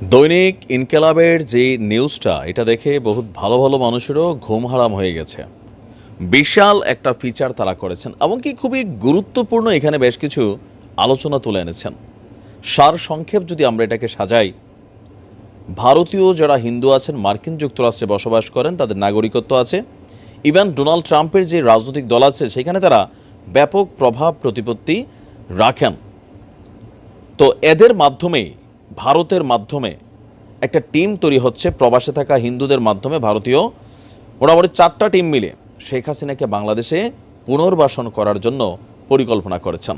দৈনিক ইনকেলাবের যে নিউজটা এটা দেখে বহুত ভালো ভালো মানুষেরও ঘুম হারাম হয়ে গেছে। বিশাল একটা ফিচার তারা করেছেন, এমনকি খুবই গুরুত্বপূর্ণ এখানে বেশ কিছু আলোচনা তুলে এনেছেন। সার সংক্ষেপ যদি আমরা এটাকে সাজাই, ভারতীয় যারা হিন্দু আছেন, মার্কিন যুক্তরাষ্ট্রে বসবাস করেন, তাদের নাগরিকত্ব আছে। ইভেন ডোনাল্ড ট্রাম্পের যে রাজনৈতিক দল আছে সেখানে তারা ব্যাপক প্রভাব প্রতিপত্তি রাখেন। তো এদের মাধ্যমে, ভারতের মাধ্যমে একটা টিম তৈরি হচ্ছে প্রবাসে থাকা হিন্দুদের মাধ্যমে। ভারতীয় মোটামুটি 4টা টিম মিলে শেখ হাসিনাকে বাংলাদেশে পুনর্বাসন করার জন্য পরিকল্পনা করেছেন।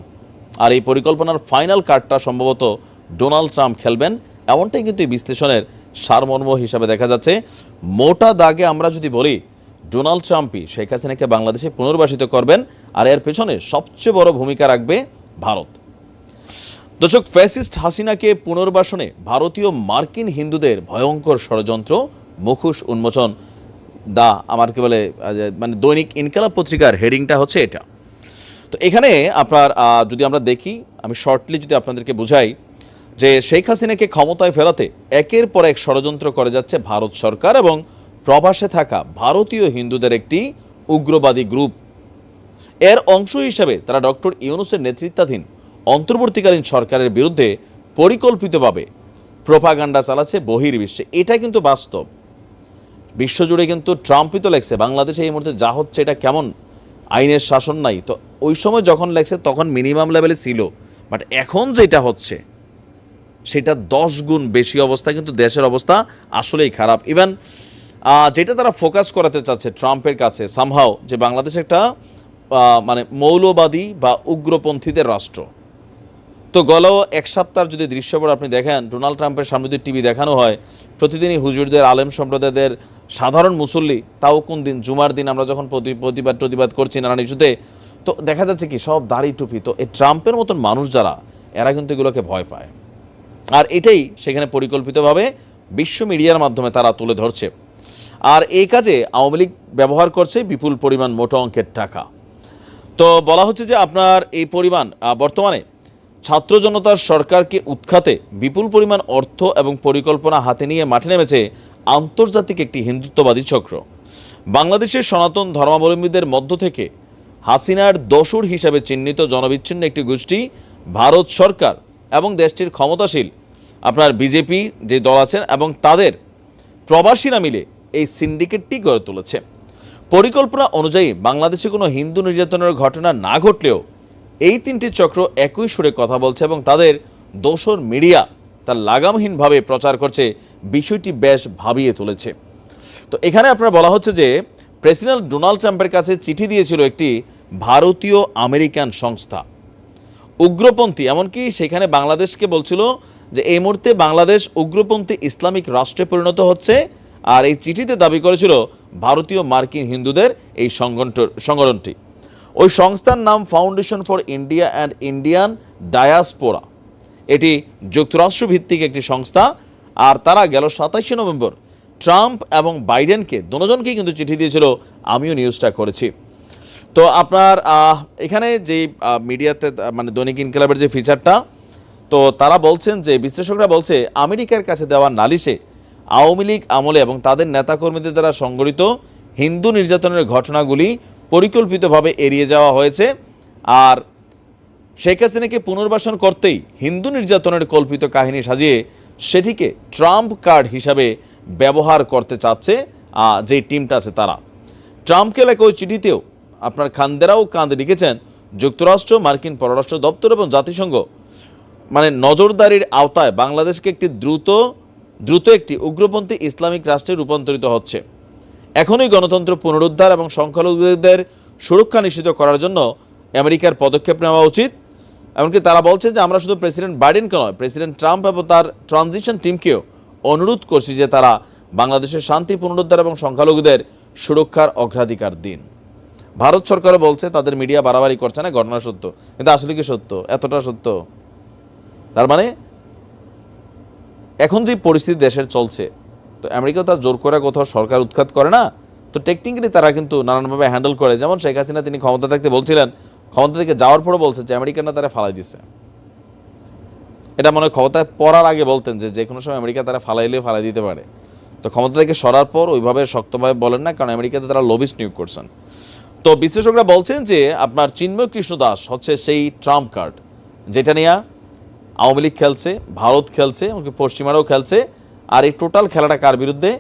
আর এই পরিকল্পনার ফাইনাল কার্ডটা সম্ভবত ডোনাল্ড ট্রাম্প খেলবেন, এমনটাই কিন্তু এই বিশ্লেষণের সারমর্ম হিসাবে দেখা যাচ্ছে। মোটা দাগে আমরা যদি বলি, ডোনাল্ড ট্রাম্পই শেখ হাসিনাকে বাংলাদেশে পুনর্বাসিত করবেন, আর এর পেছনে সবচেয়ে বড় ভূমিকা রাখবে ভারত। দর্শক, ফ্যাসিস্ট হাসিনাকে পুনর্বাসনে ভারতীয় মার্কিন হিন্দুদের ভয়ঙ্কর ষড়যন্ত্র মুখোশ উন্মোচন, আমার কি বলে, মানে দৈনিক ইনকালাব পত্রিকার হেডিংটা হচ্ছে এটা। তো এখানে আপনার যদি আমরা দেখি, আমি শর্টলি যদি আপনাদেরকে বুঝাই যে শেখ হাসিনাকে ক্ষমতায় ফেরাতে একের পর এক ষড়যন্ত্র করে যাচ্ছে ভারত সরকার এবং প্রবাসে থাকা ভারতীয় হিন্দুদের একটি উগ্রবাদী গ্রুপ। এর অংশ হিসেবে তারা ডক্টর ইউনূসের নেতৃত্বাধীন অন্তর্বর্তীকালীন সরকারের বিরুদ্ধে পরিকল্পিতভাবে প্রোপাগান্ডা চালাচ্ছে বহির্বিশ্বে। এটা কিন্তু বাস্তব। বিশ্বজুড়ে কিন্তু ট্রাম্পই তো লেখছে বাংলাদেশে এই মুহূর্তে যা হচ্ছে এটা কেমন, আইনের শাসন নাই। তো ওই সময় যখন লেখছে তখন মিনিমাম লেভেলে ছিল, বাট এখন যেটা হচ্ছে সেটা 10 গুণ বেশি অবস্থা। কিন্তু দেশের অবস্থা আসলেই খারাপ। ইভেন যেটা তারা ফোকাস করাতে চাচ্ছে ট্রাম্পের কাছে সামহাও, যে বাংলাদেশ একটা মানে মৌলবাদী বা উগ্রপন্থীদের রাষ্ট্র। তো গেল এক সপ্তাহের যদি দৃশ্যপট আপনি দেখেন, ডোনাল্ড ট্রাম্পের সামনে যদি টিভি দেখানো হয়, প্রতিদিনই হুজুরদের, আলেম সম্প্রদায়দের, সাধারণ মুসল্লি, তাও কোন দিন, জুমার দিন আমরা যখন প্রতিবাদ করছি নানান ইস্যুতে, তো দেখা যাচ্ছে কি সব দাড়ি টুপি। তো এই ট্রাম্পের মতন মানুষ যারা, এরা কিন্তু এগুলোকে ভয় পায়। আর এটাই সেখানে পরিকল্পিতভাবে বিশ্ব মিডিয়ার মাধ্যমে তারা তুলে ধরছে। আর এই কাজে আওয়ামী লীগ ব্যবহার করছে বিপুল পরিমাণ মোটা অঙ্কের টাকা। তো বলা হচ্ছে যে আপনার এই পরিমাণ বর্তমানে ছাত্র জনতার সরকারকে উৎখাতে বিপুল পরিমাণ অর্থ এবং পরিকল্পনা হাতে নিয়ে মাঠে নেমেছে আন্তর্জাতিক একটি হিন্দুত্ববাদী চক্র। বাংলাদেশের সনাতন ধর্মাবলম্বীদের মধ্য থেকে হাসিনার দোসর হিসাবে চিহ্নিত জনবিচ্ছিন্ন একটি গোষ্ঠী ভারত সরকার এবং দেশটির ক্ষমতাশীল আপনার বিজেপি যে দল আছেন এবং তাদের প্রবাসীরা মিলে এই সিন্ডিকেটটি গড়ে তুলেছে। পরিকল্পনা অনুযায়ী বাংলাদেশে কোনো হিন্দু নির্যাতনের ঘটনা না ঘটলেও এই 3টি চক্র একই সুরে কথা বলছে এবং তাদের দোসর মিডিয়া তার লাগামহীনভাবে প্রচার করছে। বিষয়টি বেশ ভাবিয়ে তুলেছে। তো এখানে আপনার বলা হচ্ছে যে প্রেসিডেন্ট ডোনাল্ড ট্রাম্পের কাছে চিঠি দিয়েছিল একটি ভারতীয় আমেরিকান সংস্থা, উগ্রপন্থী। এমনকি সেখানে বাংলাদেশকে বলছিল যে এই মুহূর্তে বাংলাদেশ উগ্রপন্থী ইসলামিক রাষ্ট্রে পরিণত হচ্ছে। আর এই চিঠিতে দাবি করেছিল ভারতীয় মার্কিন হিন্দুদের এই সংগঠনটি। ওই সংস্থার নাম foundation for India and Indian diaspora. এটি যুক্তরাষ্ট্র ভিত্তিক একটি সংস্থা। আর তারা গেল 27শে নভেম্বর ট্রাম্প এবং বাইডেনকে, দুজনকেই কিন্তু চিঠি দিয়েছিল। আমিও নিউজটা করেছি। তো আপনার এখানে যে মিডিয়াতে মানে দৈনিক ইনকিলাবের যে ফিচারটা, তো তারা বলছেন যে বিশ্লেষকরা বলছে আমেরিকার কাছে দেওয়া নালিশে আওয়ামী লীগ আমলে এবং তাদের নেতাকর্মীদের দ্বারা সংগঠিত হিন্দু নির্যাতনের ঘটনাগুলি পরিকল্পিতভাবে এড়িয়ে যাওয়া হয়েছে। আর শেখ হাসিনাকে পুনর্বাসন করতেই হিন্দু নির্যাতনের কল্পিত কাহিনী সাজিয়ে সেটিকে ট্রাম্প কার্ড হিসাবে ব্যবহার করতে চাচ্ছে যে টিমটা আছে তারা। ট্রাম্পকে লেখা ওই চিঠিতেও আপনার খান্দেরাও কাঁদে লিখেছেন যুক্তরাষ্ট্র, মার্কিন পররাষ্ট্র দপ্তর এবং জাতিসংঘ মানে নজরদারির আওতায় বাংলাদেশকে একটি দ্রুত একটি উগ্রপন্থী ইসলামিক রাষ্ট্রে রূপান্তরিত হচ্ছে। এখনই গণতন্ত্র পুনরুদ্ধার এবং সংখ্যালঘুদের সুরক্ষা নিশ্চিত করার জন্য আমেরিকার পদক্ষেপ নেওয়া উচিত। এমনকি তারা বলছে যে আমরা শুধু প্রেসিডেন্ট বাইডেনকে নয়, প্রেসিডেন্ট ট্রাম্প এবং তার ট্রানজিশন টিমকেও অনুরোধ করছি যে তারা বাংলাদেশের শান্তি পুনরুদ্ধার এবং সংখ্যালঘুদের সুরক্ষার অগ্রাধিকার দিন। ভারত সরকারও বলছে তাদের মিডিয়া বাড়াবাড়ি করছে না, ঘটনা সত্য। কিন্তু আসলে কি সত্য? এতটা সত্য? তার মানে এখন যে পরিস্থিতি দেশের চলছে, তো আমেরিকা তার জোর করে কোথাও সরকার উৎখাত করে না, তো টেকনিক্যালি তারা কিন্তু নানানভাবে হ্যান্ডেল করে। যেমন শেখ হাসিনা তিনি ক্ষমতা থাকতে বলছিলেন, ক্ষমতা থেকে যাওয়ার পরও বলছে যে আমেরিকানরা তারা ফালাই দিচ্ছে। এটা মনে হয় ক্ষমতায় পড়ার আগে বলতেন যে যে কোনো সময় আমেরিকা তারা ফালাই দিতে পারে। তো ক্ষমতা থেকে সরার পর ওইভাবে শক্তভাবে বলেন না, কারণ আমেরিকাতে তারা লবিস্ট নিয়োগ করছেন। তো বিশ্লেষকরা বলছেন যে আপনার চিন্ময় কৃষ্ণ দাস হচ্ছে সেই ট্রাম্প কার্ড, যেটা নিয়ে আওয়ামী লীগ খেলছে, ভারত খেলছে, এমনকি পশ্চিমারাও খেলছে। আর এই টোটাল খেলাটা কার বিরুদ্ধে?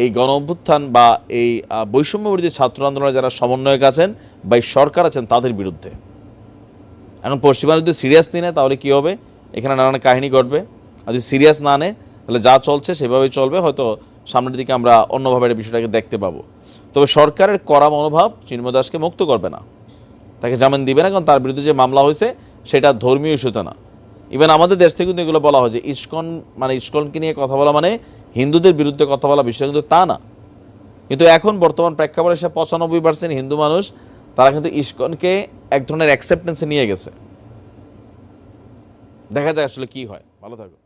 এই গণ অভ্যুত্থান বা এই বৈষম্যবিরোধী ছাত্র আন্দোলনে যারা সমন্বয়ক আছেন বা এই সরকার আছেন তাদের বিরুদ্ধে। এখন পশ্চিমা যদি সিরিয়াস নিয়ে নেয় তাহলে কী হবে? এখানে নানান কাহিনী ঘটবে। আর যদি সিরিয়াস না নেয় তাহলে যা চলছে সেভাবেই চলবে, হয়তো সামনের দিকে আমরা অন্যভাবে এই বিষয়টাকে দেখতে পাবো। তবে সরকারের কড়া মনোভাব চিন্ময় দাসকে মুক্ত করবে না, তাকে জামিন দিবে না, কারণ তার বিরুদ্ধে যে মামলা হয়েছে সেটা ধর্মীয় ইস্যুতে না। ইভেন আমাদের দেশ থেকে কিন্তু এগুলো বলা হয় যে ইসকনকে নিয়ে কথা বলা মানে হিন্দুদের বিরুদ্ধে কথা বলা, বিষয় কিন্তু তা না। কিন্তু এখন বর্তমান প্রেক্ষাপটে এসে 95% হিন্দু মানুষ তারা কিন্তু ইসকনকে এক ধরনের অ্যাকসেপ্টেন্সে নিয়ে গেছে। দেখা যায় আসলে কি হয়। ভালো থাকো।